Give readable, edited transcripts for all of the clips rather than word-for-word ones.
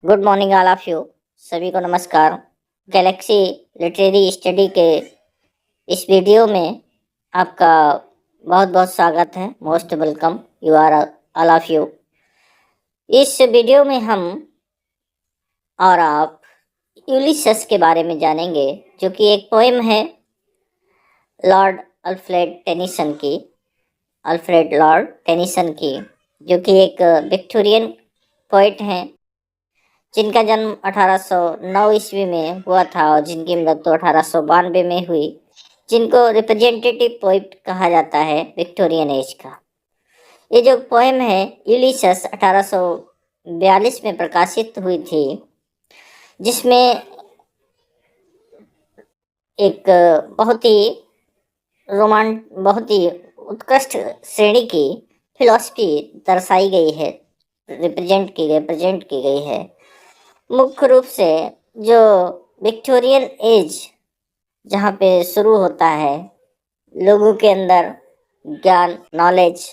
Good morning all of you. सभी को नमस्कार। गैलेक्सी लिटरेरी स्टडी के इस वीडियो में आपका बहुत बहुत स्वागत है। Most welcome you are all of you. इस वीडियो में हम और आप यूलिसस के बारे में जानेंगे, जो कि एक पोएम है लॉर्ड अल्फ्रेड लॉर्ड टेनिसन की, जो कि एक विक्टोरियन पोइट हैं, जिनका जन्म 1809 ईस्वी में हुआ था और जिनकी मृत्यु 1892 में हुई, जिनको रिप्रेजेंटेटिव पोइट कहा जाता है विक्टोरियन एज का। ये जो पोएम है यूलिसस 1842 में प्रकाशित हुई थी, जिसमें एक बहुत ही उत्कृष्ट श्रेणी की फिलॉसफी दर्शाई गई है, प्रेजेंट की गई है। मुख्य रूप से जो विक्टोरियन एज जहाँ पे शुरू होता है, लोगों के अंदर ज्ञान नॉलेज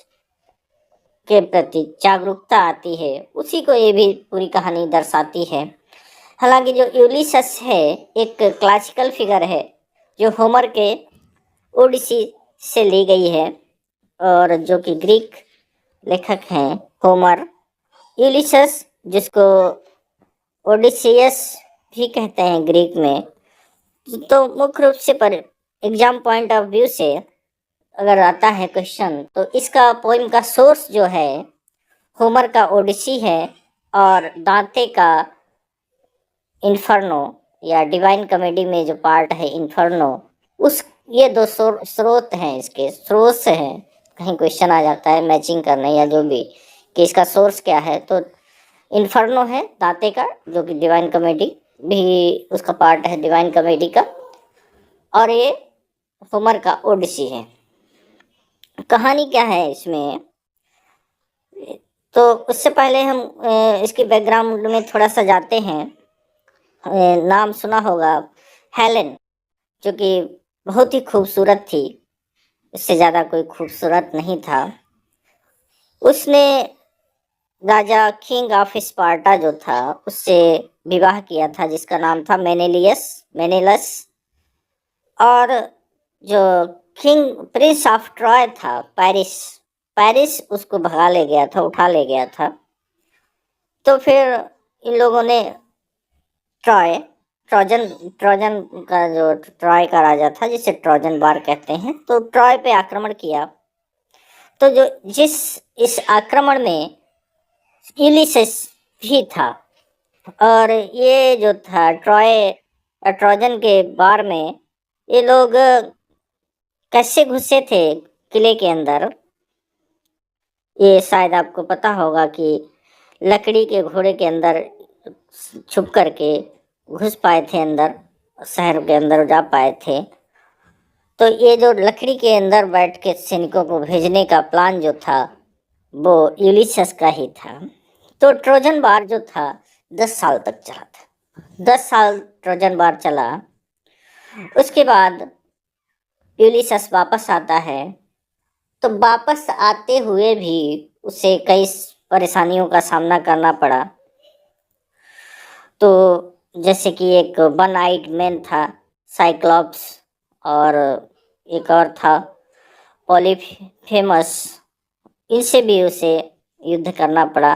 के प्रति जागरूकता आती है, उसी को ये भी पूरी कहानी दर्शाती है। हालांकि जो यूलिसस है एक क्लासिकल फिगर है, जो होमर के ओडिसी से ली गई है, और जो कि ग्रीक लेखक हैं होमर। यूलिसस, जिसको ओडिसियस भी कहते हैं ग्रीक में, तो मुख्य रूप से पर एग्जाम पॉइंट ऑफ व्यू से अगर आता है क्वेश्चन, तो इसका पोइम का सोर्स जो है होमर का ओडिसी है, और दांते का इन्फर्नो या डिवाइन कॉमेडी में जो पार्ट है इन्फर्नो, ये दो स्रोत हैं, इसके स्रोत हैं। कहीं क्वेश्चन आ जाता है मैचिंग करने या जो भी कि इसका सोर्स क्या है, तो इन्फर्नो है दांते का, जो कि डिवाइन कॉमेडी भी उसका पार्ट है, डिवाइन कॉमेडी का, और ये होमर का ओडिसी है। कहानी क्या है इसमें, तो उससे पहले हम इसके बैकग्राउंड में थोड़ा सा जाते हैं। नाम सुना होगा हेलेन, जो कि बहुत ही खूबसूरत थी, इससे ज़्यादा कोई खूबसूरत नहीं था। उसने राजा किंग ऑफ स्पार्टा जो था उससे विवाह किया था, जिसका नाम था मेनेलस। और जो किंग प्रिंस ऑफ ट्रॉय था पैरिस उसको भगा ले गया था, उठा ले गया था। तो फिर इन लोगों ने ट्रोजन का, जो ट्रॉय का राजा था जिसे ट्रोजन वार कहते हैं, तो ट्रॉय पे आक्रमण किया। तो इस आक्रमण में यूलिसस भी था, और ये जो था ट्रोजन के वार में ये लोग कैसे घुसे थे किले के अंदर, ये शायद आपको पता होगा कि लकड़ी के घोड़े के अंदर छुप करके घुस पाए थे, अंदर शहर के अंदर जा पाए थे। तो ये जो लकड़ी के अंदर बैठ के सैनिकों को भेजने का प्लान जो था वो यूलिसस का ही था। तो ट्रोजन वार जो था 10 साल तक चला था। 10 साल ट्रोजन वार चला। उसके बाद यूलिसस वापस आता है, तो वापस आते हुए भी उसे कई परेशानियों का सामना करना पड़ा। तो जैसे कि एक वन आइड मैन था साइक्लॉप्स, और एक और था पॉलीफेमस, इनसे भी उसे युद्ध करना पड़ा।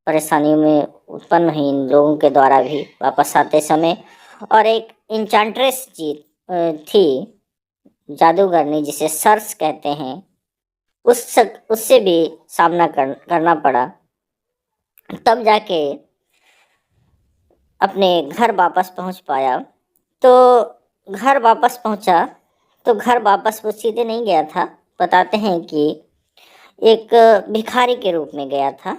परेशानियों में उत्पन्न हुई इन लोगों के द्वारा भी वापस आते समय। और एक इंचांट्रेस जी थी, जादूगरनी, जिसे सर्स कहते हैं, उससे भी सामना करना पड़ा। तब जाके अपने घर वापस पहुंच पाया। तो घर वापस पहुंचा, तो घर वापस वो सीधे नहीं गया था, बताते हैं कि एक भिखारी के रूप में गया था।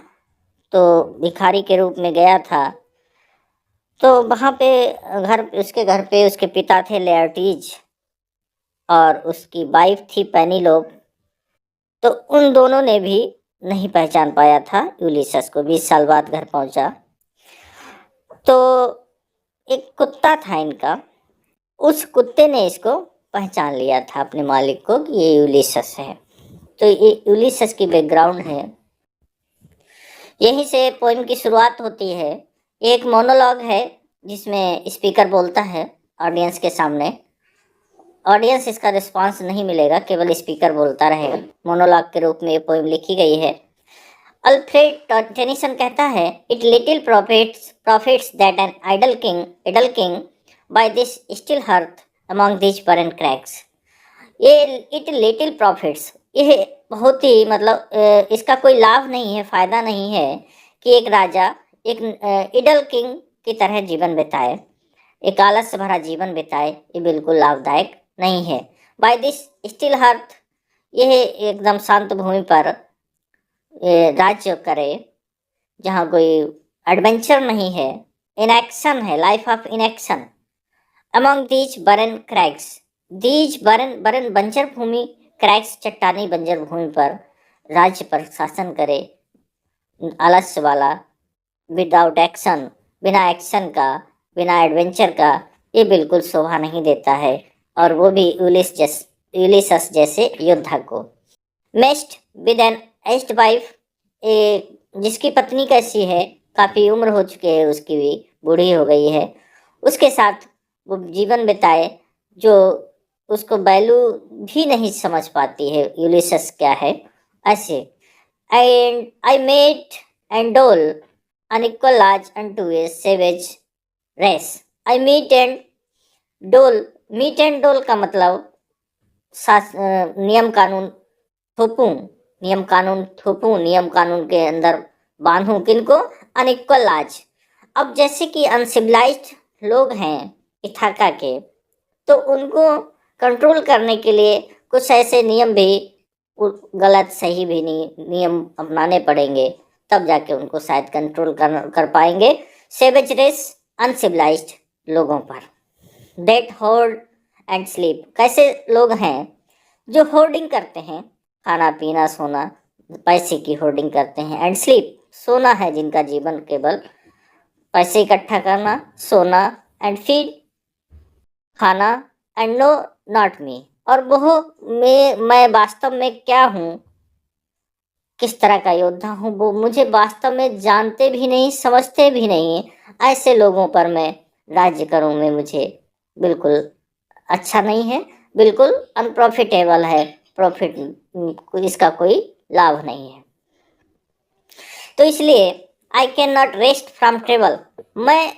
तो भिखारी के रूप में गया था, तो वहाँ पे उसके घर पे उसके पिता थे लेआर्टीज, और उसकी वाइफ थी पेनीलोप। तो उन दोनों ने भी नहीं पहचान पाया था यूलिसस को। 20 साल बाद घर पहुंचा, तो एक कुत्ता था इनका, उस कुत्ते ने इसको पहचान लिया था, अपने मालिक को, कि ये यूलिसस है। तो ये यूलिसस की बैकग्राउंड है। यहीं से पोएम की शुरुआत होती है एक मोनोलॉग है जिसमें स्पीकर बोलता है ऑडियंस के सामने। ऑडियंस इसका रिस्पांस नहीं मिलेगा, केवल स्पीकर बोलता रहेगा। मोनोलॉग के रूप में ये पोएम लिखी गई है। अल्फ्रेड टेनिसन कहता है, it little profits that an idle king by this still hearth among these barren cracks। ये इट लिटिल प्रॉफिट्स, ये बहुत ही मतलब इसका कोई लाभ नहीं है, फायदा नहीं है कि एक राजा एक इडल किंग की तरह जीवन बिताए, एक आलस से भरा जीवन बिताए। ये बिल्कुल लाभदायक नहीं है। बाय दिस स्टिल हर्थ, यह एकदम शांत भूमि पर राज्य करे जहाँ कोई एडवेंचर नहीं है, इनएक्शन है, life of inaction. Among these बरन क्रैक्स, दीज बरन बंजर भूमि, क्रैक्स चट्टानी बंजर भूमि पर राज्य पर शासन करे, आलस्य वाला, विदाउट एक्शन, बिना एक्शन का, बिना एडवेंचर का, ये बिल्कुल शोभा नहीं देता है। और वो भी यूलिसस जैसे योद्धा को। मेस्ट विद एन एज्ड वाइफ, जिसकी पत्नी कैसी है, काफ़ी उम्र हो चुकी है उसकी भी, बूढ़ी हो गई है, उसके साथ वो जीवन बिताए जो उसको वैल्यू भी नहीं समझ पाती है यूलिसस क्या है, ऐसे। And I mete and dole unequal laws unto a savage race. I mete and dole, mete and dole का मतलब नियम कानून थोपूं, नियम कानून के अंदर बांधूं, किनको, अनइक्वल लाज। अब जैसे कि अनसिविलाइज्ड लोग हैं इथाका के, तो उनको कंट्रोल करने के लिए कुछ ऐसे नियम भी, गलत सही भी नहीं नियम अपनाने पड़ेंगे, तब जाके उनको शायद कंट्रोल कर पाएंगे सेवेज रेस, अनसिविलाइज्ड लोगों पर। दैट होर्ड एंड स्लीप, कैसे लोग हैं जो होर्डिंग करते हैं, खाना पीना सोना, पैसे की होर्डिंग करते हैं, एंड स्लीप, सोना है जिनका जीवन केवल पैसे इकट्ठा करना, सोना, एंड फीड, खाना, एंड नो नॉट मी, और वो मैं वास्तव में क्या हूँ, किस तरह का योद्धा हूँ, वो मुझे वास्तव में जानते भी नहीं, समझते भी नहीं। ऐसे लोगों पर मैं राज्य करूँ, मैं मुझे बिल्कुल अच्छा नहीं है, बिल्कुल अनप्रॉफिटेबल है, प्रॉफिट इसका कोई लाभ नहीं है। तो इसलिए I can not rest from travel, मैं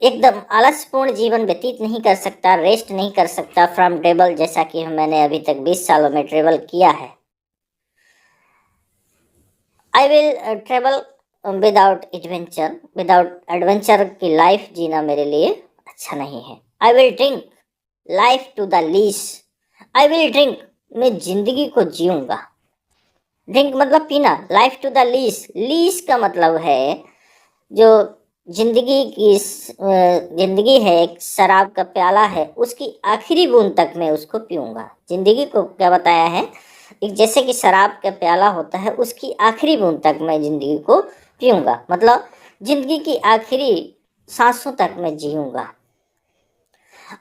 एकदम आलसपूर्ण जीवन व्यतीत नहीं कर सकता, रेस्ट नहीं कर सकता फ्रॉम ट्रेवल, जैसा कि मैंने अभी तक 20 सालों में ट्रेवल किया है। I will travel without adventure, without adventure की लाइफ जीना मेरे लिए अच्छा नहीं है। I will drink life to the lees, I will drink, मैं जिंदगी को जीऊँगा, ड्रिंक मतलब पीना, life to the lees, lees का मतलब है जो जिंदगी है, एक शराब का प्याला है, उसकी आखिरी बूंद तक मैं उसको पीऊँगा। जिंदगी को क्या बताया है, एक जैसे कि शराब का प्याला होता है, उसकी आखिरी बूंद तक मैं जिंदगी को पीऊँगा, मतलब जिंदगी की आखिरी सांसों तक मैं जीऊँगा।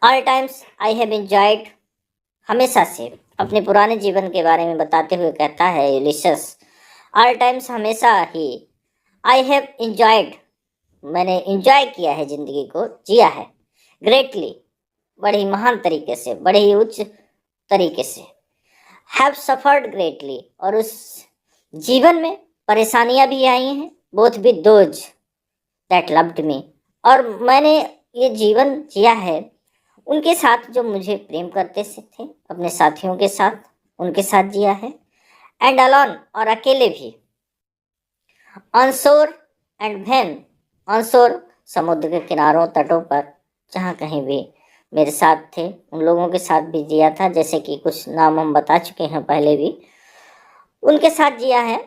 All times I have enjoyed, हमेशा से अपने पुराने जीवन के बारे में बताते हुए कहता है यूलिसस, ऑल टाइम्स, हमेशा ही, आई हैव एंजॉयड, मैंने एंजॉय किया है, जिंदगी को जिया है, ग्रेटली, बड़े ही महान तरीके से, बड़े ही उच्च तरीके से, हैव सफर्ड ग्रेटली, और उस जीवन में परेशानियां भी आई हैं, both with those that loved me, और मैंने ये जीवन जिया है उनके साथ जो मुझे प्रेम करते से थे, अपने साथियों के साथ, उनके साथ जिया है। एंड अलोन, और अकेले भी। ऑन शोर एंड व्हेन, ऑन शोर, समुद्र के किनारों, तटों पर, जहाँ कहीं भी मेरे साथ थे, उन लोगों के साथ भी जिया था, जैसे कि कुछ नाम हम बता चुके हैं पहले भी, उनके साथ जिया है,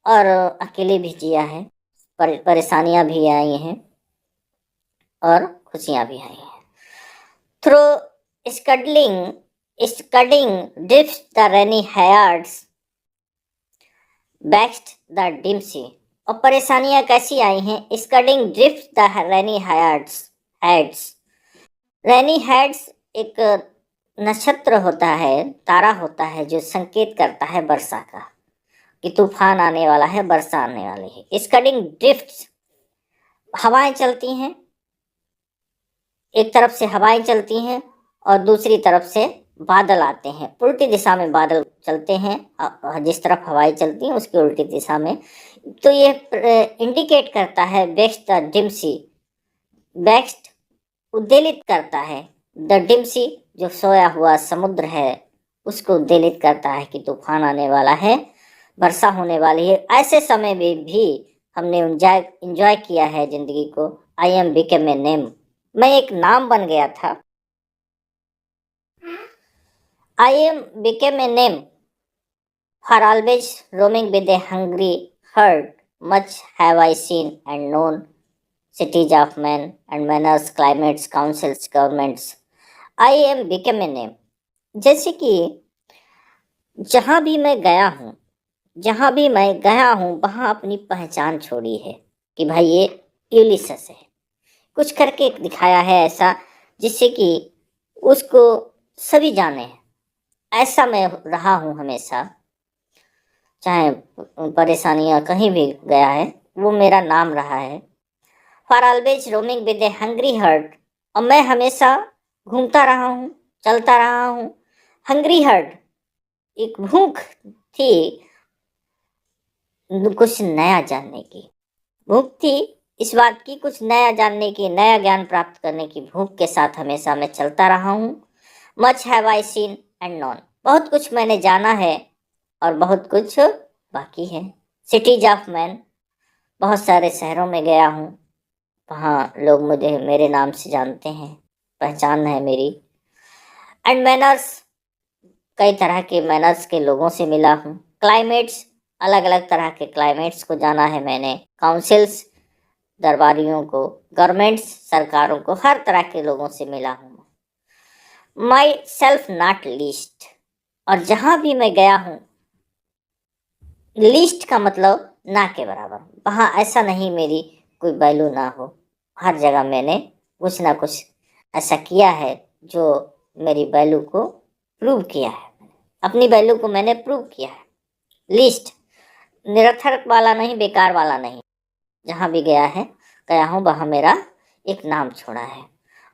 और अकेले भी जिया है, परेशानियाँ भी आई हैं और खुशियाँ भी आई हैं। Through scudding drifts the rainy Hyades vext the dim sea, और परेशानियां कैसी आई हैं, scudding drifts the rainy Hyades, rainy Hyades एक नक्षत्र होता है, तारा होता है, जो संकेत करता है वर्षा का, कि तूफान आने वाला है, वर्षा आने वाली है। स्कडिंग ड्रिफ्ट्स, हवाएं चलती हैं, एक तरफ से हवाएं चलती हैं और दूसरी तरफ से बादल आते हैं। उल्टी दिशा में बादल चलते हैं, जिस तरफ हवाएं चलती हैं उसकी उल्टी दिशा में। तो ये इंडिकेट करता है vexed the dim sea, vexed उद्वेलित करता है द डिम सी, जो सोया हुआ समुद्र है उसको उद्वेलित करता है कि तूफान आने वाला है, वर्षा होने वाली है। ऐसे समय में भी हमने एंजॉय किया है जिंदगी को। I am became a name, मैं एक नाम बन गया था। I am became a name for always roaming with a hungry heart, much have I seen and known, cities of men and manners, climates, councils, governments. I am become a name. जैसे कि जहाँ भी मैं गया हूँ, जहाँ भी मैं गया हूँ वहाँ अपनी पहचान छोड़ी है कि भाई ये यूलिसस है। कुछ करके दिखाया है ऐसा जिससे कि उसको सभी जाने। ऐसा मैं रहा हूँ हमेशा, चाहे परेशानियाँ कहीं भी गया है वो मेरा नाम रहा है। For always roaming with a hungry heart, और मैं हमेशा घूमता रहा हूँ, चलता रहा हूँ। हंग्री हर्ट, एक भूख थी कुछ नया जानने की, भूख थी इस बात की कुछ नया जानने की, नया ज्ञान प्राप्त करने की भूख के साथ हमेशा मैं चलता रहा हूँ। Much have I seen and non, बहुत कुछ मैंने जाना है और बहुत कुछ बाकी है। सिटीज ऑफ मैन, बहुत सारे शहरों में गया हूँ, वहाँ लोग मुझे मेरे नाम से जानते हैं, पहचान है मेरी। एंड मैनर्स, कई तरह के मैनर्स के लोगों से मिला हूँ। क्लाइमेट्स, अलग अलग तरह के क्लाइमेट्स को जाना है मैंने। काउंसिल्स, दरबारियों को। गवर्नमेंट्स, सरकारों को, हर तरह के लोगों से मिला हूँ। माई सेल्फ नॉट लीस्ट, और जहाँ भी मैं गया हूँ, लीस्ट का मतलब ना के बराबर, वहाँ ऐसा नहीं मेरी कोई वैल्यू ना हो। हर जगह मैंने कुछ ना कुछ ऐसा किया है जो मेरी वैल्यू को प्रूव किया है, अपनी वैल्यू को मैंने प्रूव किया है। लिस्ट निरर्थक वाला नहीं, बेकार वाला नहीं, जहाँ भी गया हूँ वहाँ मेरा एक नाम छोड़ा है।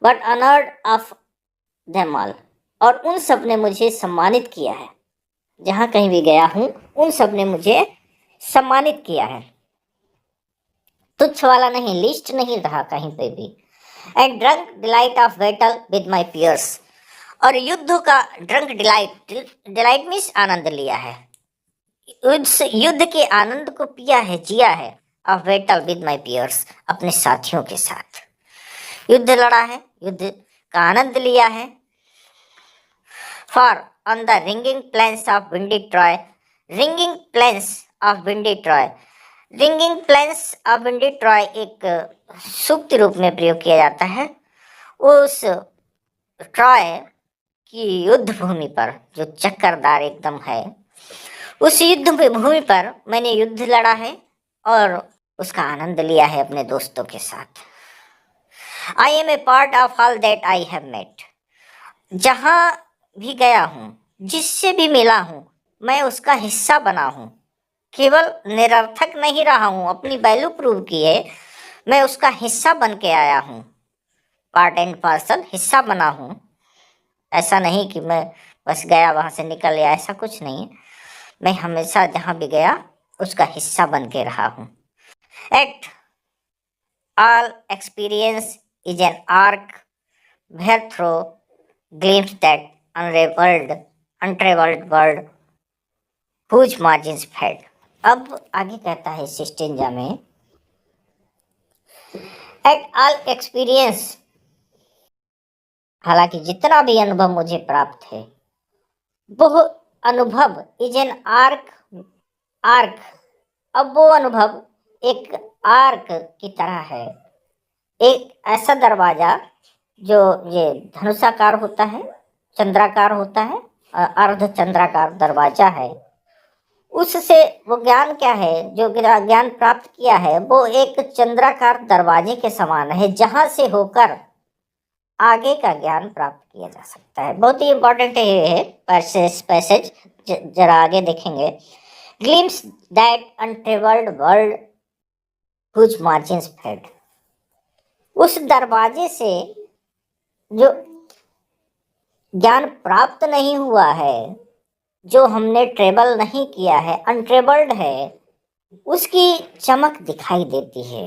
But honoured of them all, और उन सब ने मुझे सम्मानित किया है। जहाँ कहीं भी गया हूँ उन सब ने मुझे सम्मानित किया है, तुच्छ वाला नहीं, लिस्ट नहीं रहा कहीं पे भी। And drunk delight of battle with my piers, और युद्ध का ड्रंक डिलाइट, डिलाइट मीन्स आनंद लिया है, युद्ध के आनंद को पिया है, जिया है। Of battle with my piers, अपने साथियों के साथ युद्ध लड़ा है, युद्ध का आनंद लिया है। Far on the ringing plains of windy Troy, ringing plains of windy Troy, ringing plains of windy Troy एक सूक्ति रूप में प्रयोग किया जाता है। उस ट्रॉय की युद्ध भूमि पर जो चक्करदार एकदम है, उस युद्ध भूमि पर मैंने युद्ध लड़ा है और उसका आनंद लिया है अपने दोस्तों के साथ। I am a part of all that I have met, जहाँ भी गया हूँ, जिससे भी मिला हूँ, मैं उसका हिस्सा बना हूँ। केवल निरर्थक नहीं रहा हूँ, अपनी वैल्यू प्रूव की है, मैं उसका हिस्सा बन के आया हूँ। पार्ट एंड पार्सल, हिस्सा बना हूँ। ऐसा नहीं कि मैं बस गया वहाँ से निकल गया, ऐसा कुछ नहीं। मैं हमेशा जहाँ भी गया उसका हिस्सा बन के रहा हूँ। Yet all experience is an arch where through gleams that untravelled world whose margins fade. अब आगे कहता है सिस्टेंजा में, एट ऑल एक्सपीरियंस, हालांकि जितना भी अनुभव मुझे प्राप्त है, वो अनुभव इज एन आर्क, आर्क, अब वो अनुभव एक आर्क की तरह है, एक ऐसा दरवाजा जो ये धनुषाकार होता है, चंद्राकार होता है, अर्ध चंद्राकार दरवाजा है। उससे वो ज्ञान क्या है, जो ज्ञान प्राप्त किया है वो एक चंद्राकार दरवाजे के समान है, जहां से होकर आगे का ज्ञान प्राप्त किया जा सकता है। बहुत ही इंपॉर्टेंट है पैसेज, जरा आगे देखेंगे। Gleams that untravelled world whose margins fade, उस दरवाजे से जो ज्ञान प्राप्त नहीं हुआ है, जो हमने ट्रेवल नहीं किया है, अनट्रेवल्ड है, उसकी चमक दिखाई देती है।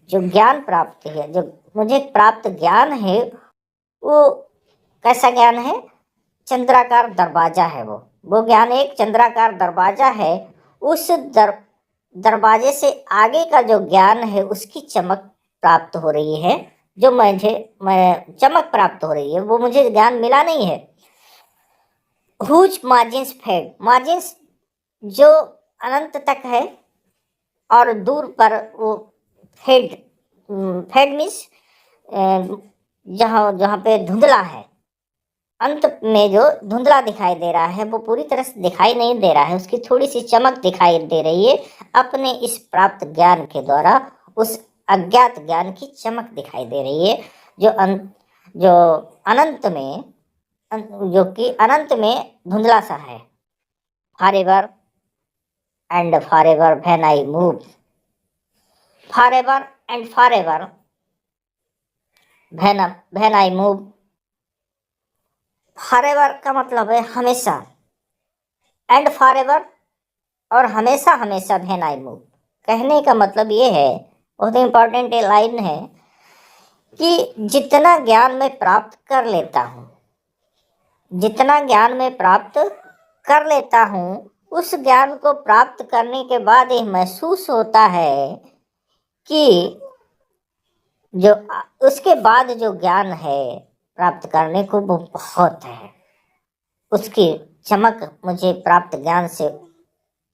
जो ज्ञान प्राप्त है, जो मुझे प्राप्त ज्ञान है, वो कैसा ज्ञान है? चंद्राकार दरवाजा है वो ज्ञान एक चंद्राकार दरवाजा है। उस दरवाजे से आगे का जो ज्ञान है उसकी चमक प्राप्त हो रही है। जो मैं चमक प्राप्त हो रही है, वो मुझे ज्ञान मिला नहीं है। हुज मार्जिन्स फेड, मार्जिन्स जो अनंत तक है और दूर पर वो फेड, फेड मीन्स जहाँ जहाँ पे धुंधला है, अंत में जो धुंधला दिखाई दे रहा है वो पूरी तरह से दिखाई नहीं दे रहा है, उसकी थोड़ी सी चमक दिखाई दे रही है। अपने इस प्राप्त ज्ञान के द्वारा उस अज्ञात ज्ञान की चमक दिखाई दे रही है, जो अनंत में, जो कि अनंत में धुंधला सा है। Forever and forever when I move, forever and forever when I move. Forever का मतलब है हमेशा, एंड फॉरएवर और हमेशा हमेशा व्हेन आई मूव। कहने का मतलब ये है, बहुत इंपॉर्टेंट ये लाइन है, कि जितना ज्ञान मैं प्राप्त कर लेता हूँ, जितना ज्ञान मैं प्राप्त कर लेता हूँ, उस ज्ञान को प्राप्त करने के बाद ये महसूस होता है कि जो उसके बाद जो ज्ञान है प्राप्त करने को वो बहुत है। उसकी चमक मुझे प्राप्त ज्ञान से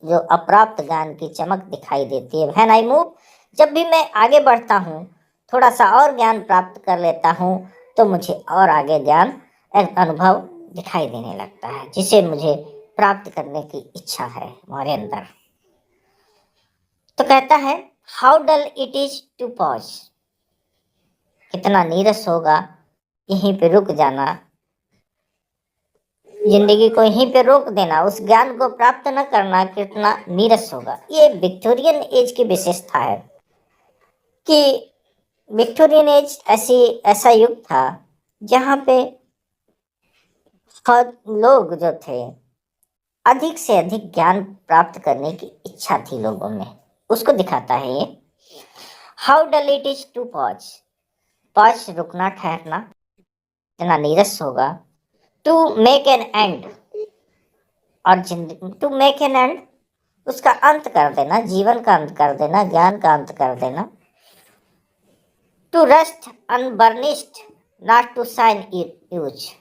जो अप्राप्त ज्ञान की चमक दिखाई देती है। व्हेन आई मूव, जब भी मैं आगे बढ़ता हूँ, थोड़ा सा और ज्ञान प्राप्त कर लेता हूँ, तो मुझे और आगे ज्ञान अनुभव दिखाई देने लगता है, जिसे मुझे प्राप्त करने की इच्छा है हमारे अंदर। तो कहता है how dull it is to pause, कितना नीरस होगा यहीं पे रुक जाना, जिंदगी को यहीं पे रोक देना, उस ज्ञान को प्राप्त न करना कितना नीरस होगा। ये विक्टोरियन एज की विशेषता है कि विक्टोरियन एज ऐसा युग था जहाँ पे लोग जो थे अधिक से अधिक ज्ञान प्राप्त करने की इच्छा थी लोगों में, उसको दिखाता है ये। How dull it is to pause, pause रुकना, ठहरना, इतना नीरस होगा। टू मेक एन एंड, और टू मेक एन एंड, उसका अंत कर देना, जीवन का अंत कर देना, ज्ञान का अंत कर देना। To rust unburnished not to shine use,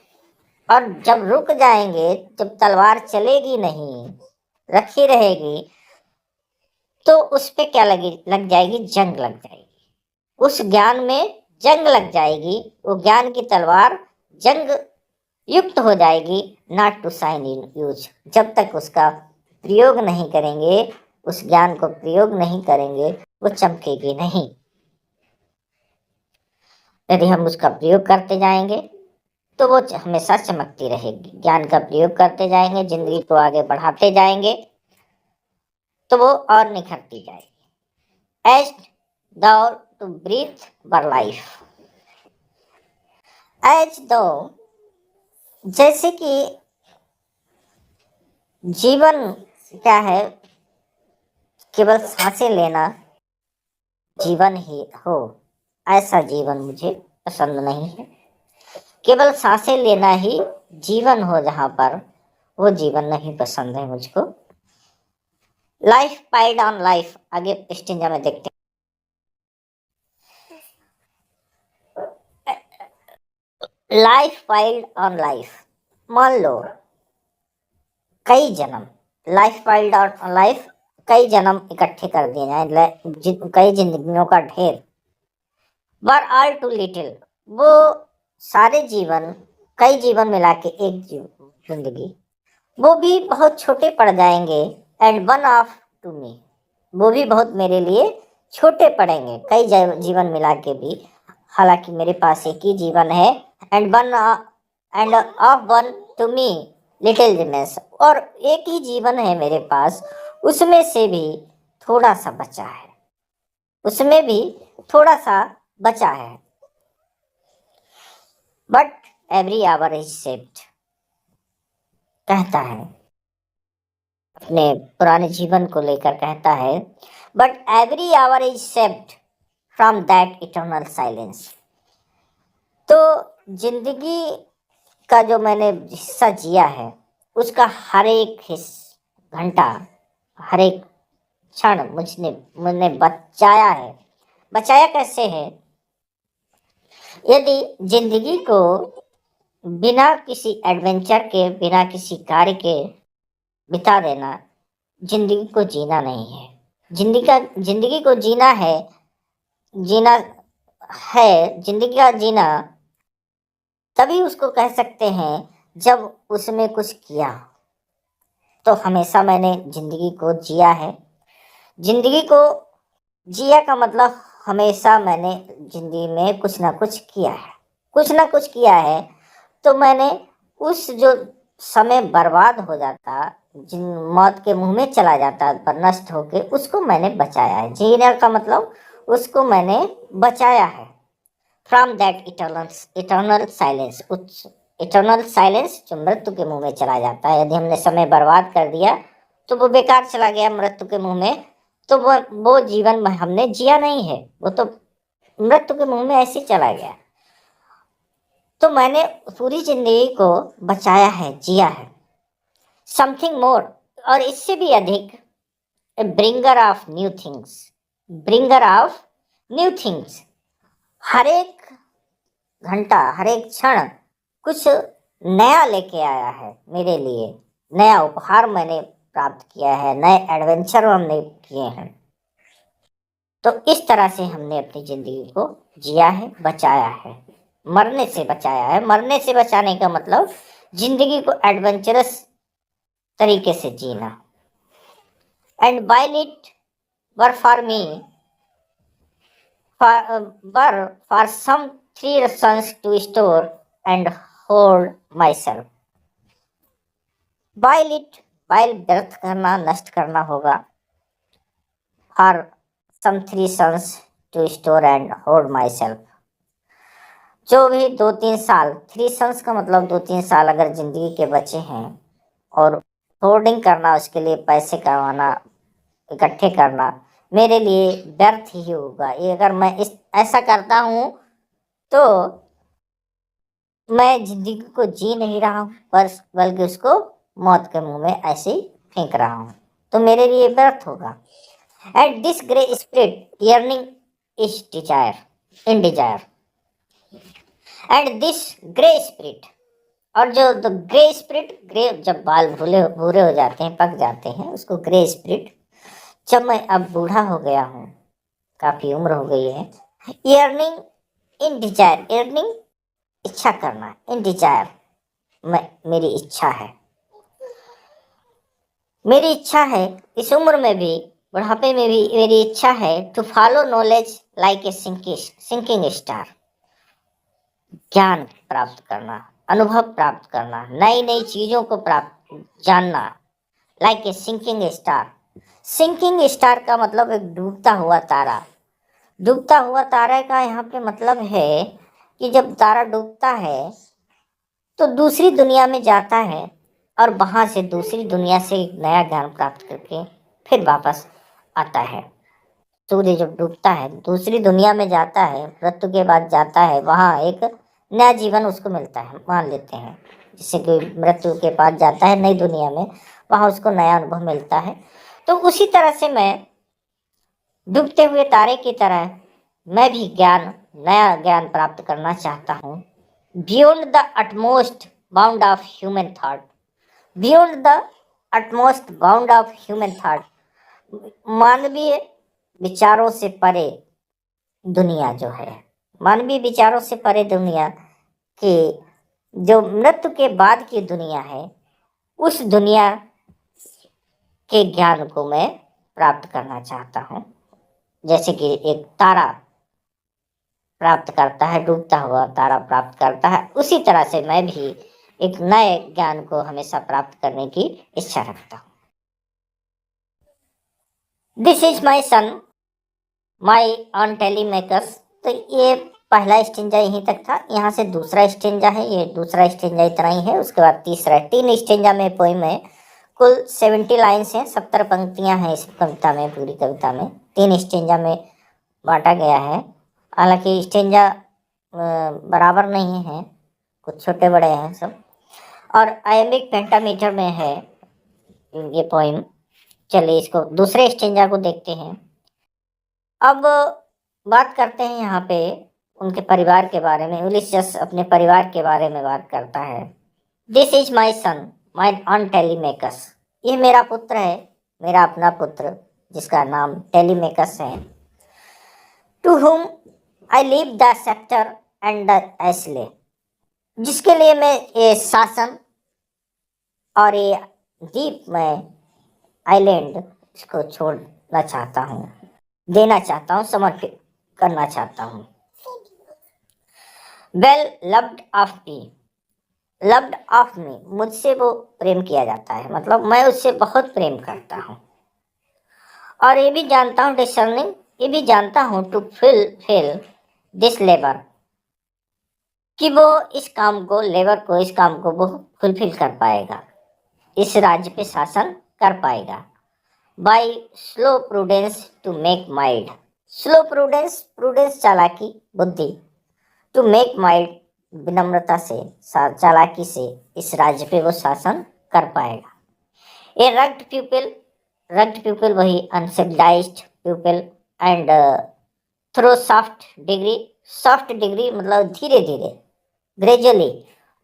और जब रुक जाएंगे, जब तलवार चलेगी नहीं, रखी रहेगी, तो उस पे क्या लग जाएगी? जंग लग जाएगी। उस ज्ञान में जंग लग जाएगी, वो ज्ञान की तलवार जंग युक्त हो जाएगी। नॉट टू शाइन यूज, जब तक उसका प्रयोग नहीं करेंगे, उस ज्ञान को प्रयोग नहीं करेंगे, वो चमकेगी नहीं। यदि हम उसका प्रयोग करते जाएंगे तो वो हमेशा चमकती रहेगी। ज्ञान का प्रयोग करते जाएंगे, जिंदगी को आगे बढ़ाते जाएंगे, तो वो और निखरती जाएगी। As though to breathe were life, as though, जैसे कि जीवन क्या है, केवल सांसें लेना जीवन ही हो, ऐसा जीवन मुझे पसंद नहीं है। केवल सांसें लेना ही जीवन हो जहाँ पर, वो जीवन नहीं पसंद है मुझको। लाइफ पाइल्ड ऑन लाइफ, आगे स्टेंजा में देखते हैं। लाइफ पाइल्ड ऑन लाइफ, मान लो कई जन्म, लाइफ पाइल्ड ऑन लाइफ, कई जन्म इकट्ठे कर दिए जाए, कई जिंदगियों का ढेर। वर ऑल टू लिटिल, वो सारे जीवन, कई जीवन मिला के एक जिंदगी, वो भी बहुत छोटे पड़ जाएंगे। And one of to me, वो भी बहुत मेरे लिए छोटे पड़ेंगे, कई जीवन मिला के भी, हालांकि मेरे पास एक ही जीवन है। And of one to me little जिनेस, और एक ही जीवन है मेरे पास, उसमें से भी थोड़ा सा बचा है, उसमें भी थोड़ा सा बचा है। But every hour is saved, कहता है, अपने पुराने जीवन को लेकर कहता है, but every hour is saved from that eternal silence. तो जिंदगी का जो मैंने हिस्सा जिया है, उसका हर एक घंटा, हर एक क्षण मुझने बचाया है। बचाया कैसे है? यदि जिंदगी को बिना किसी एडवेंचर के, बिना किसी कार्य के बिता देना, जिंदगी को जीना नहीं है। जिंदगी को जीना है, जीना है, जिंदगी का जीना तभी उसको कह सकते हैं जब उसमें कुछ किया। तो हमेशा मैंने जिंदगी को जिया है। जिंदगी को जिया का मतलब हमेशा मैंने जिंदगी में कुछ ना कुछ किया है, कुछ ना कुछ किया है। तो मैंने उस जो समय बर्बाद हो जाता, जिन मौत के मुंह में चला जाता पर नष्ट होके, उसको मैंने बचाया है। जीने का मतलब उसको मैंने बचाया है। From that eternal silence, eternal silence जो मृत्यु के मुंह में चला जाता है। यदि हमने समय बर्बाद कर दिया तो वो बेकार चला गया मृत्यु के मुंह में, तो वो जीवन हमने जिया नहीं है, वो तो मृत्यु के मुंह में ऐसे ही चला गया। तो मैंने पूरी जिंदगी को बचाया है, जिया है। समथिंग मोर, और इससे भी अधिक, a bringer of new things, bringer of new things. हर एक घंटा, हर एक क्षण कुछ नया लेके आया है मेरे लिए। नया उपहार मैंने प्राप्त किया है, नए एडवेंचर हमने किए हैं। तो इस तरह से हमने अपनी जिंदगी को जिया है, बचाया है, मरने से बचाया है। मरने से बचाने का मतलब जिंदगी को एडवेंचरस तरीके से जीना। And vile it were for me, for some 3 sons to store and hold myself. While it, while व्यर्थ करना, नष्ट करना होगा। For some 3 sons to store and hold myself. जो भी 2-3 साल, 3 sons का मतलब 2-3 साल अगर जिंदगी के बचे हैं, और होर्डिंग करना, उसके लिए पैसे कमाना, इकट्ठे करना, मेरे लिए व्यर्थ ही होगा। ये अगर मैं ऐसा करता हूँ तो मैं जिंदगी को जी नहीं रहा हूँ, बल्कि उसको मौत के मुंह में ऐसे ही फेंक रहा हूँ, तो मेरे लिए व्यर्थ होगा। At this grey spirit yearning is desire in desire, and this grey spirit, और जो द ग्रे स्पिरिट, ग्रे जब बाल भूरे हो जाते हैं, पक जाते हैं, उसको ग्रे स्पिरिट। जब मैं अब बूढ़ा हो गया हूँ, काफी उम्र हो गई है, यर्निंग इन डिजायर, यर्निंग इच्छा करना, इन डिजायर मेरी इच्छा है, मेरी इच्छा है इस उम्र में भी, बुढ़ापे में भी मेरी इच्छा है to follow knowledge like a sinking star, ज्ञान प्राप्त करना, अनुभव प्राप्त करना, नई नई चीजों को जानना, like a sinking star. Sinking star का मतलब एक डूबता हुआ तारा। डूबता हुआ तारा का यहाँ पे मतलब है कि जब तारा डूबता है तो दूसरी दुनिया में जाता है, और वहां से दूसरी दुनिया से एक नया ज्ञान प्राप्त करके फिर वापस आता है। सूर्य जब डूबता है दूसरी दुनिया में जाता है, मृत्यु के बाद जाता है, वहां एक नया जीवन उसको मिलता है, मान लेते हैं। जैसे कि मृत्यु के बाद जाता है नई दुनिया में, वहां उसको नया अनुभव मिलता है। तो उसी तरह से मैं डूबते हुए तारे की तरह मैं भी नया ज्ञान प्राप्त करना चाहता हूँ। Beyond the utmost bound of human thought, beyond the utmost bound of human thought, मानवीय विचारों से परे दुनिया जो है, मानवीय विचारों से परे दुनिया की जो मृत्यु के बाद की दुनिया है, उस दुनिया के ज्ञान को मैं प्राप्त करना चाहता हूँ। जैसे कि एक तारा प्राप्त करता है, डूबता हुआ तारा प्राप्त करता है, उसी तरह से मैं भी एक नए ज्ञान को हमेशा प्राप्त करने की इच्छा रखता हूँ। This is my son, my own Telemachus. तो ये पहला स्टेंजा यहीं तक था, यहाँ से दूसरा स्टेंजा है, ये दूसरा स्टेंजा इतना ही है, उसके बाद तीसरा है। 3 स्टेंजा में पोइम है, कुल 70 लाइन्स हैं, 70 पंक्तियां हैं इस कविता में, पूरी कविता में 3 स्टेंजा में बांटा गया है। हालांकि स्टेंजा बराबर नहीं है, कुछ छोटे बड़े हैं सब, और आयमिक पेंटामीटर में है ये पोइम। चलिए इसको दूसरे स्टेंजा को देखते हैं। अब बात करते हैं यहाँ पे उनके परिवार के बारे में। यूलिशस अपने परिवार के बारे में बात करता है। This is my son my own Telemachus, ये मेरा पुत्र है, मेरा अपना पुत्र जिसका नाम टेलीमेकस है। To whom I leave the sceptre and the isle, जिसके लिए मैं ये शासन और ये द्वीप में आइलैंड इसको छोड़ना चाहता हूँ, देना चाहता हूँ, समर्पित करना चाहता हूँ। Well loved of me, loved of me, मुझसे वो प्रेम किया जाता है, मतलब मैं उससे बहुत प्रेम करता हूँ। और ये भी जानता हूँ, डिसर्निंग, ये भी जानता हूँ, टू फिल दिस लेबर, कि वो इस काम को, लेबर को, इस काम को वो फुलफिल कर पाएगा, इस राज्य पे शासन कर पाएगा। By slow prudence to make mild, slow prudence, prudence चालाकी, बुद्धि, टू मेक माइल्ड, विनम्रता से, चालाकी से इस राज्य पे वो शासन कर पाएगा। A rugged people, rugged people वही uncivilised people, and through soft degree, soft degree मतलब धीरे धीरे, ग्रेजुअली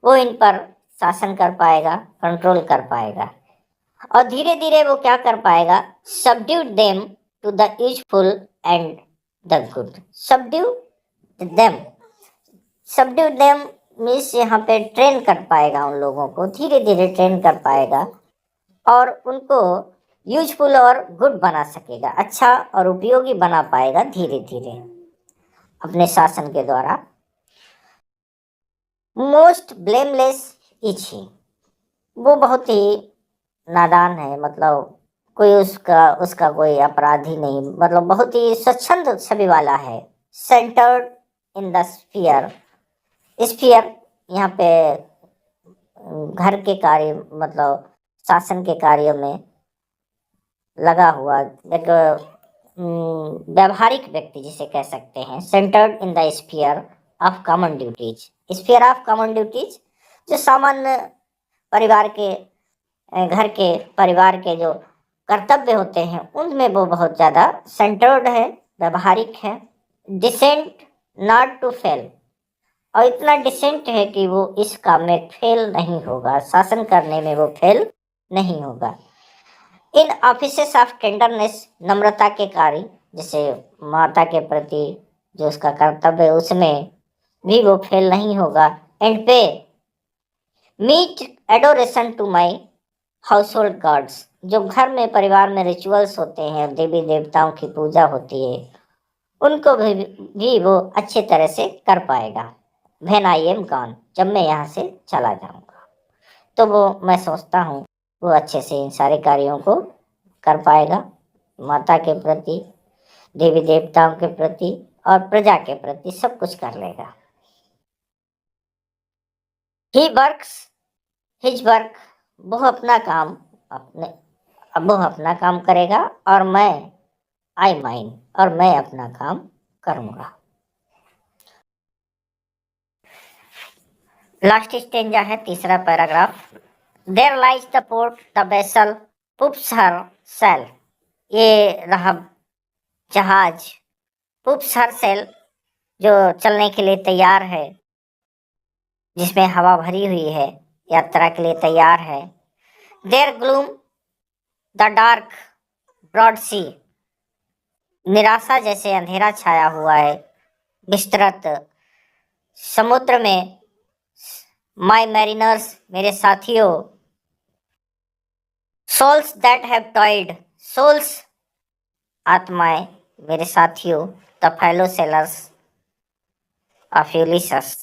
वो इन पर शासन कर पाएगा, कंट्रोल कर पाएगा। और धीरे धीरे वो क्या कर पाएगा, subdue them to the useful and the good. Subdue them, subdue them means यहाँ पे ट्रेन कर पाएगा उन लोगों को, धीरे धीरे ट्रेन कर पाएगा और उनको यूजफुल और गुड बना सकेगा, अच्छा और उपयोगी बना पाएगा धीरे धीरे अपने शासन के द्वारा। मोस्ट ब्लेमलेस इज ही, वो बहुत ही नादान है, मतलब कोई उसका कोई अपराध ही नहीं, मतलब बहुत ही स्वच्छंद छवि वाला है। Centred in the sphere, sphere यहाँ पे घर के कार्य, मतलब शासन के कार्यों में लगा हुआ एक व्यावहारिक व्यक्ति जिसे कह सकते हैं। Centred in the sphere of common duties, sphere of common duties, जो सामान्य परिवार के, घर के, परिवार के जो कर्तव्य होते हैं उनमें वो बहुत ज़्यादा सेंटर्ड है, व्यवहारिक है। डिसेंट नॉट टू फेल, और इतना डिसेंट है कि वो इस काम में फेल नहीं होगा, शासन करने में वो फेल नहीं होगा। इन ऑफिसेस ऑफ टेंडरनेस, नम्रता के कार्य, जैसे माता के प्रति जो उसका कर्तव्य है उसमें भी वो फेल नहीं होगा। And pay meet adoration to my household gods, जो घर में परिवार में रिचुअल्स होते हैं, देवी देवताओं की पूजा होती है, उनको भी वो अच्छे तरह से कर पाएगा। व्हेन आई एम गॉन, जब मैं यहाँ से चला जाऊँगा, तो वो मैं सोचता हूँ वो अच्छे से इन सारे कार्यों को कर पाएगा, माता के प्रति, देवी देवताओं के प्रति और प्रजा के प्रति सब कुछ कर लेगा। ही वर्क्स हिज वर्क, वो अपना काम वो अपना काम करेगा और मैं आई माइन, और मैं अपना काम करूँगा। लास्ट स्टेंजा है, तीसरा paragraph. There lies the port the vessel puffs her sail, ये रहा जहाज, पुप्स हर सेल, जो चलने के लिए तैयार है, जिसमें हवा भरी हुई है, यात्रा के लिए तैयार है। There gloom the dark broad sea, निराशा जैसे अंधेरा छाया हुआ है विस्तृत समुद्र में। माई मैरिनर्स, मेरे साथियों। सोल्स दैट हैव टॉयड, सोल्स आत्माएं, मेरे साथियों। The fellow sailors of Ulysses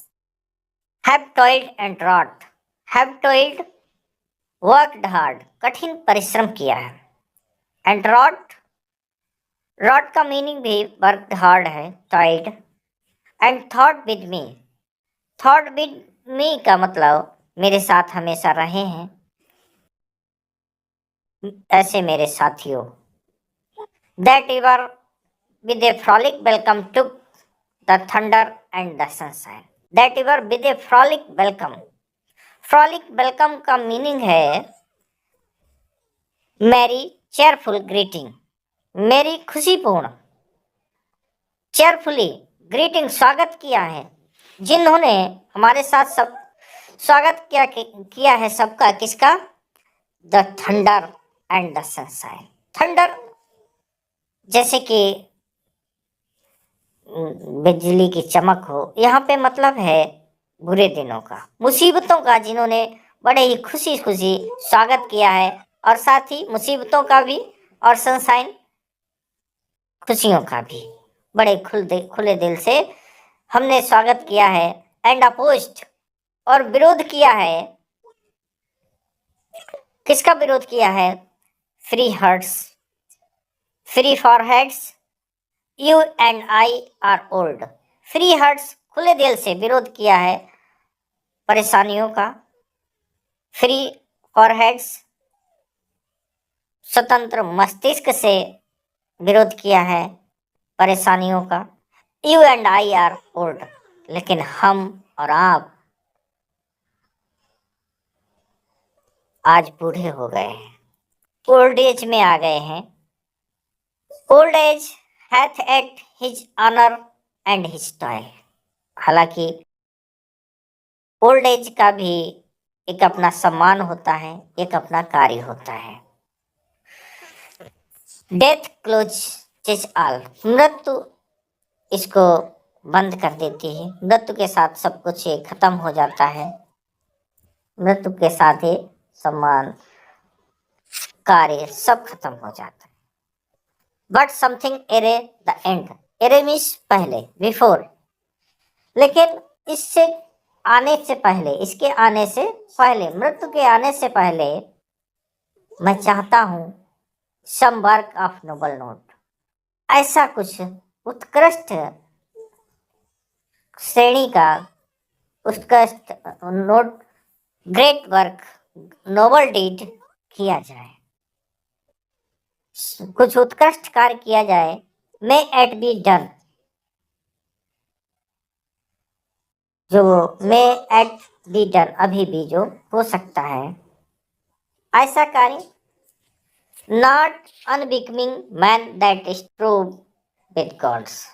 have टॉयड एंड रॉट, हैव टॉयड वर्कड हार्ड, कठिन परिश्रम किया है, एंड रॉट, रॉट का मीनिंग भी वर्कड हार्ड है, टॉयड and thought with me. Thought with me का मतलब मेरे साथ हमेशा रहे हैं, ऐसे मेरे साथियों। That ever with a frolic welcome to the thunder and the sunshine. That ever with a frolic welcome. Frolic welcome का मीनिंग है मेरी चेयरफुल ग्रीटिंग, मेरी खुशीपूर्ण, चेयरफुली ग्रीटिंग स्वागत किया है, जिन्होंने हमारे साथ सब स्वागत किया है सबका, किसका? The thunder and the sunshine. Thunder जैसे कि बिजली की चमक हो, यहाँ पे मतलब है बुरे दिनों का, मुसीबतों का, जिन्होंने बड़े ही खुशी खुशी स्वागत किया है, और साथ ही मुसीबतों का भी, और सनशाइन खुशियों का भी बड़े खुले दिल से हमने स्वागत किया है। एंड अपोज्ड, और विरोध किया है, किसका विरोध किया है? Free hearts, free foreheads, you and I are old. Free hearts, खुले दिल से विरोध किया है परेशानियों का। फ्री फॉरहेड्स, स्वतंत्र मस्तिष्क से विरोध किया है परेशानियों का। You and I are old, लेकिन हम और आप आज बूढ़े हो गए हैं, ओल्ड एज में आ गए हैं। Old age hath yet his honour and his toil. हालांकि ओल्ड एज का भी एक अपना सम्मान होता है, एक अपना कार्य होता है। डेथ क्लोजेस ऑल, मृत्यु इसको बंद कर देती है। मृत्यु के साथ सब कुछ खत्म हो जाता है, मृत्यु के साथ ही सम्मान, कार्य सब खत्म हो जाता है। But something array the end, array means पहले, बिफोर, लेकिन इससे आने से पहले, इसके आने से पहले, मृत्यु के आने से पहले मैं चाहता हूं some work of noble note, ऐसा कुछ उत्कृष्ट श्रेणी का, उत्कृष्ट note, great work, noble deed किया जाए, कुछ उत्कृष्ट कार्य किया जाए। मे एट बी डन, जो मे एट बी डन, अभी भी जो हो सकता है ऐसा कार्य। Not unbecoming men that is true with gods.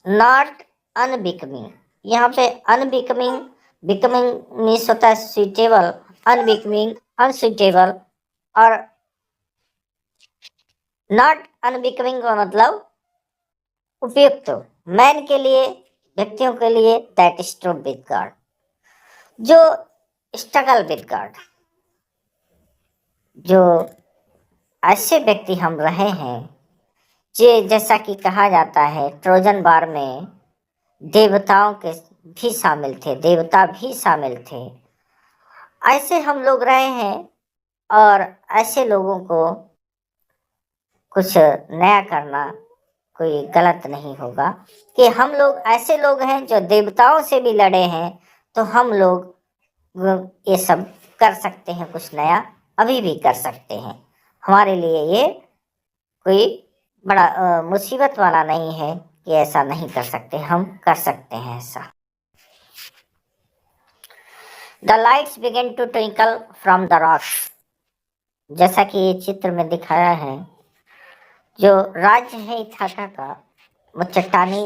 Not unbecoming, यहाँ पे अनबिकमिंग, बिकमिंग मीन्स होता है सुइटेबल, अनबिकमिंग अनसुइटेबल, और नॉट अनबिकमिंग का मतलब उपयुक्त, मैन के लिए, व्यक्तियों के लिए, that is true with god, जो स्ट्रगल विद गॉड, जो ऐसे व्यक्ति हम रहे हैं, जैसा कि कहा जाता है ट्रोजन वार में देवताओं के भी शामिल थे, देवता भी शामिल थे, ऐसे हम लोग रहे हैं। और ऐसे लोगों को कुछ नया करना कोई गलत नहीं होगा, कि हम लोग ऐसे लोग हैं जो देवताओं से भी लड़े हैं, तो हम लोग ये सब कर सकते हैं, कुछ नया अभी भी कर सकते हैं। हमारे लिए ये कोई बड़ा मुसीबत वाला नहीं है कि ऐसा नहीं कर सकते, हम कर सकते हैं ऐसा। The lights begin to twinkle from the rocks, जैसा कि ये चित्र में दिखाया है, जो राज्य है इथाका का, वो चट्टानी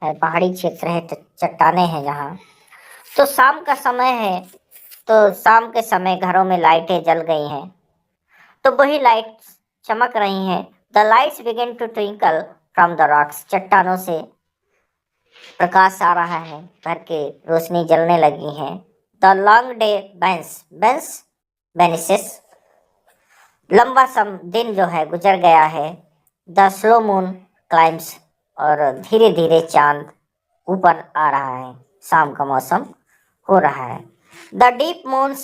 है, पहाड़ी क्षेत्र है, चट्टाने हैं जहाँ। तो शाम का समय है, तो शाम के समय घरों में लाइटें जल गई हैं, तो वही लाइट चमक रही हैं। The lights begin to twinkle from the rocks, चट्टानों से प्रकाश आ रहा है, घर के रोशनी जलने लगी है। द लॉन्ग डे बेंस बेनिसेस, लंबा दिन जो है गुजर गया है। द स्लो मून क्लाइम्स, और धीरे धीरे चांद ऊपर आ रहा है, शाम का मौसम हो रहा है। The deep moons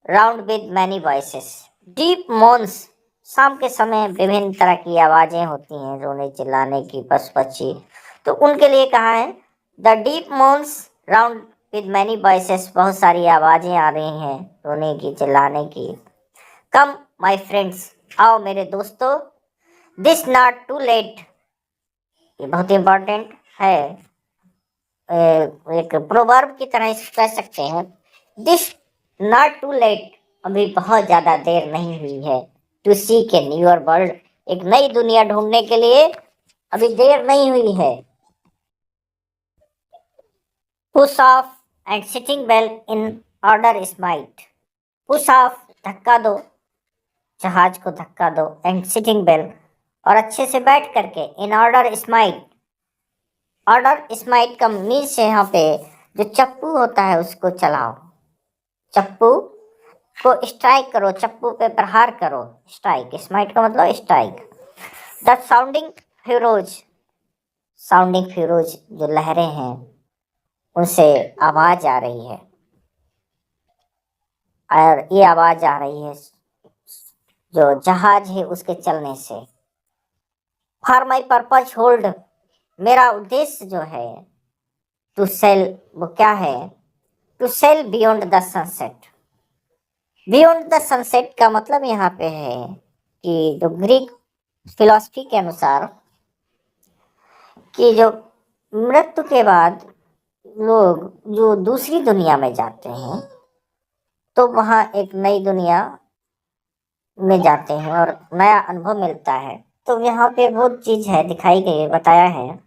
round with many voices, deep moons, शाम के समय विभिन्न तरह की आवाजें होती हैं, रोने चिल्लाने की, पशु पक्षी, तो उनके लिए कहा है the deep moans round with many voices, बहुत सारी आवाजें आ रही हैं रोने की, चिल्लाने की। कम माय फ्रेंड्स, आओ मेरे दोस्तों। दिस नॉट टू लेट, ये बहुत इंपॉर्टेंट है, एक प्रोवर्ब की तरह इसको कह सकते हैं। दिस नॉट टू लेट, अभी बहुत ज्यादा देर नहीं हुई है। To seek a newer world, एक नई दुनिया ढूंढने के लिए अभी देर नहीं हुई है। Push off and sitting well in order smite, push off धक्का दो, जहाज को धक्का दो, एंड सिटिंग बेल और अच्छे से बैठ करके, इन ऑर्डर स्माइट, ऑर्डर स्माइट का मीन्स है यहाँ पे जो चप्पू होता है उसको चलाओ, चप्पू को स्ट्राइक करो, चप्पू पे प्रहार करो, स्ट्राइक, स्माइट का मतलब स्ट्राइक। द साउंडिंग फ्यूरोज, साउंडिंग फ्यूरोज जो लहरें हैं उनसे आवाज आ रही है, और ये आवाज आ रही है जो जहाज है उसके चलने से। फॉर माई पर्पज होल्ड, मेरा उद्देश्य जो है, टू सेल, वो क्या है, to sail beyond the sunset. Beyond the sunset का मतलब यहाँ पे है कि जो ग्रीक फिलॉसफी के अनुसार कि जो मृत्यु के बाद लोग जो दूसरी दुनिया में जाते हैं तो वहाँ एक नई दुनिया में जाते हैं और नया अनुभव मिलता है। तो यहाँ पे वो चीज है दिखाई गई है, बताया है।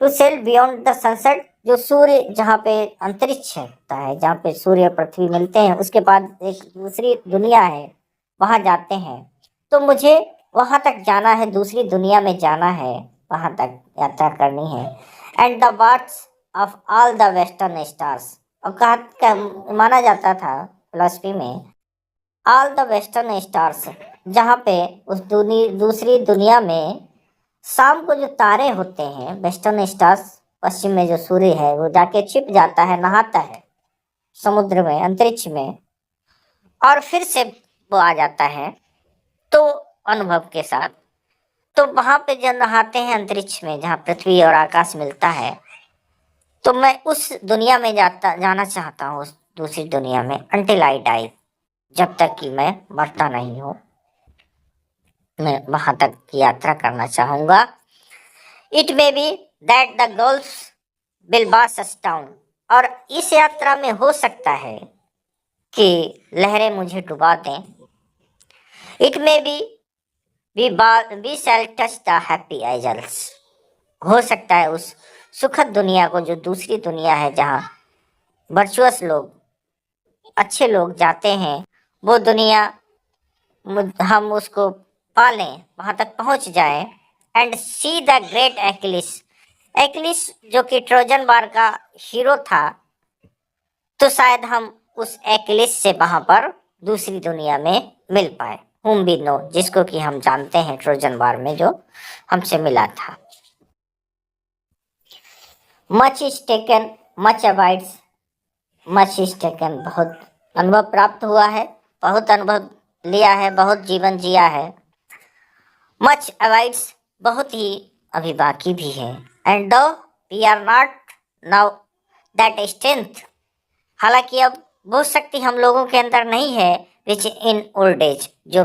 To sail beyond the sunset, जो सूर्य, जहाँ पे अंतरिक्ष होता है, जहाँ पे सूर्य और पृथ्वी मिलते हैं, उसके बाद एक दूसरी दुनिया है, वहां जाते हैं। तो मुझे वहां तक जाना है, दूसरी दुनिया में जाना है, वहां तक यात्रा करनी है। And the baths of all the western stars, और कहा माना जाता था फिलॉसफी में ऑल द वेस्टर्न स्टार्स, जहाँ पे उस दूसरी दुनिया में शाम को जो तारे होते हैं, वेस्टर्न स्टार्स, पश्चिम में जो सूर्य है वो जाके छिप जाता है, नहाता है समुद्र में, अंतरिक्ष में, और फिर से वो आ जाता है तो अनुभव के साथ। तो वहां पे जब नहाते हैं अंतरिक्ष में, जहाँ पृथ्वी और आकाश मिलता है, तो मैं उस दुनिया में जाना चाहता हूँ, उस दूसरी दुनिया में, अंटिल आई डाई, जब तक कि मैं मरता नहीं हूँ, मैं वहां तक की यात्रा करना चाहूंगा। It may B that the girls will wash us down, और इस यात्रा में हो सकता है कि लहरें मुझे डुबा दें। It may be we shall touch the happy isles, हो सकता है उस सुखद दुनिया को, जो दूसरी दुनिया है जहाँ वर्चुअस लोग, अच्छे लोग जाते हैं, वो दुनिया हम उसको पालें, वहां तक पहुंच जाए। And see the great Achilles, Achilles जो कि ट्रोजन वार का हीरो था, तो शायद हम उस एक्लिस से वहां पर दूसरी दुनिया में मिल पाए। हुम वी नो, जिसको कि हम जानते हैं ट्रोजन वार में जो हमसे मिला था। Much is taken much abides, much is taken, बहुत अनुभव प्राप्त हुआ है, बहुत अनुभव लिया है, बहुत जीवन जिया है। मच अवाइड्स, बहुत ही अभी बाकी भी है। And though we are not now that strength, हालांकि अब वो शक्ति हम लोगों के अंदर नहीं है, विच इन ओल्ड एज, जो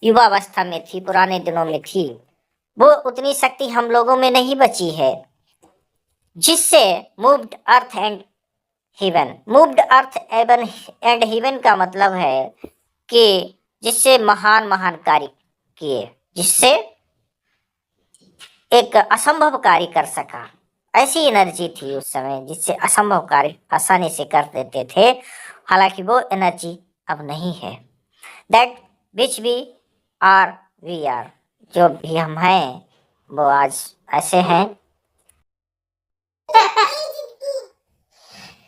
युवावस्था में थी, पुराने दिनों में थी, वो उतनी शक्ति हम लोगों में नहीं बची है, जिससे moved earth and heaven, moved earth and heaven का मतलब है कि जिससे महान महान कार्य किए, जिससे एक असंभव कार्य कर सका, ऐसी एनर्जी थी उस समय जिससे असंभव कार्य आसानी से कर देते थे। हालांकि वो एनर्जी अब नहीं है। दैट विच वी आर, जो भी हम हैं वो आज ऐसे हैं।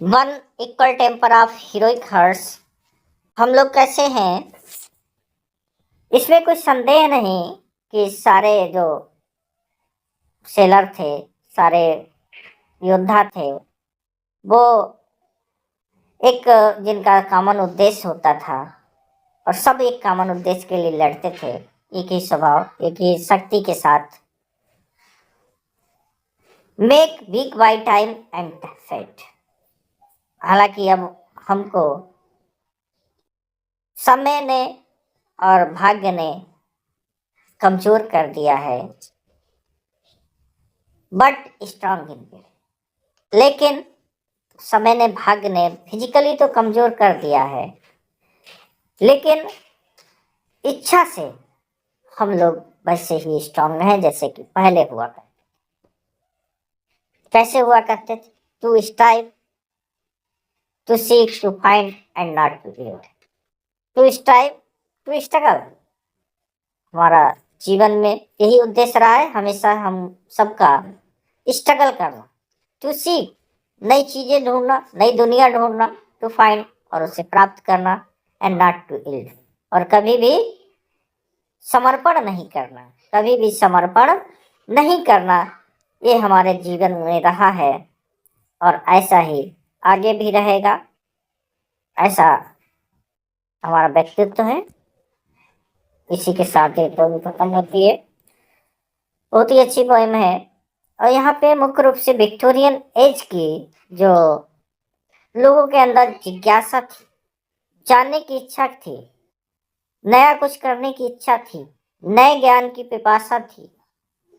One equal temper of heroic hearts, हम लोग कैसे हैं, इसमें कुछ संदेह नहीं कि सारे जो सेलर थे, सारे योद्धा थे, वो एक जिनका कॉमन उद्देश्य होता था, और सब एक कॉमन उद्देश्य के लिए लड़ते थे, एक ही स्वभाव, एक ही शक्ति के साथ। Made weak by time and fate. हालांकि अब हमको समय ने और भाग्य ने कमजोर कर दिया है, बट स्ट्रांग इन विल। लेकिन समय ने, भाग्य ने फिजिकली तो कमजोर कर दिया है, लेकिन इच्छा से हम लोग वैसे ही स्ट्रांग हैं जैसे कि पहले हुआ करते। कैसे हुआ करते थे? To strive, to seek, to find and not to give. To strive, to struggle. हमारा जीवन में यही उद्देश्य रहा है हमेशा हम सबका, स्ट्रगल करना। टू सीक, नई चीजें ढूंढना, नई दुनिया ढूंढना। टू फाइंड, और उसे प्राप्त करना। एंड नॉट टू यील्ड, और कभी भी समर्पण नहीं करना, कभी भी समर्पण नहीं करना। ये हमारे जीवन में रहा है और ऐसा ही आगे भी रहेगा। ऐसा हमारा व्यक्तित्व है। इसी के साथ ये पोएम खत्म होती है। बहुत ही अच्छी पोएम है। और यहाँ पे मुख्य रूप से विक्टोरियन एज की जो लोगों के अंदर जिज्ञासा थी, जानने की इच्छा थी, नया कुछ करने की इच्छा थी, नए ज्ञान की पिपासा थी,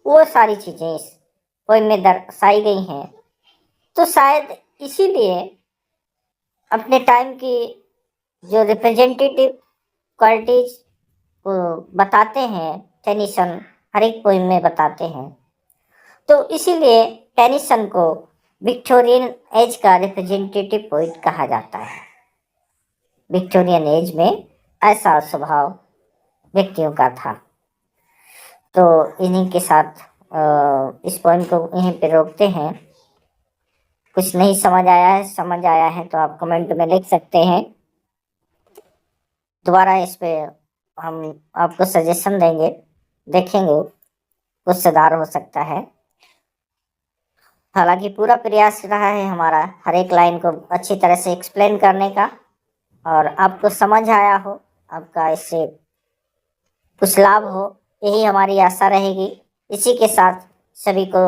वो सारी चीजें इस पोएम में दर्शाई गई हैं। तो शायद इसीलिए अपने टाइम की जो रिप्रेजेंटेटिव क्वालिटीज को बताते हैं टेनिसन, हर एक पोएम में बताते हैं। तो इसीलिए टेनिसन को विक्टोरियन एज का रिप्रेजेंटेटिव पोइट कहा जाता है। विक्टोरियन एज में ऐसा स्वभाव व्यक्तियों का था। तो इन्हीं के साथ इस पोएम को यहीं पे रोकते हैं। कुछ नहीं समझ आया है तो आप कमेंट में लिख सकते हैं। दोबारा इस पे हम आपको सजेशन देंगे, देखेंगे कुछ सुधार हो सकता है। हालांकि पूरा प्रयास रहा है हमारा हर एक लाइन को अच्छी तरह से एक्सप्लेन करने का, और आपको समझ आया हो, आपका इससे कुछ लाभ हो, यही हमारी आशा रहेगी। इसी के साथ सभी को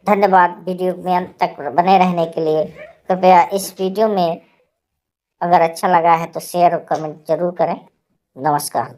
धन्यवाद वीडियो में अंत तक बने रहने के लिए। कृपया इस वीडियो में अगर अच्छा लगा है तो शेयर और कमेंट जरूर करें। नमस्कार।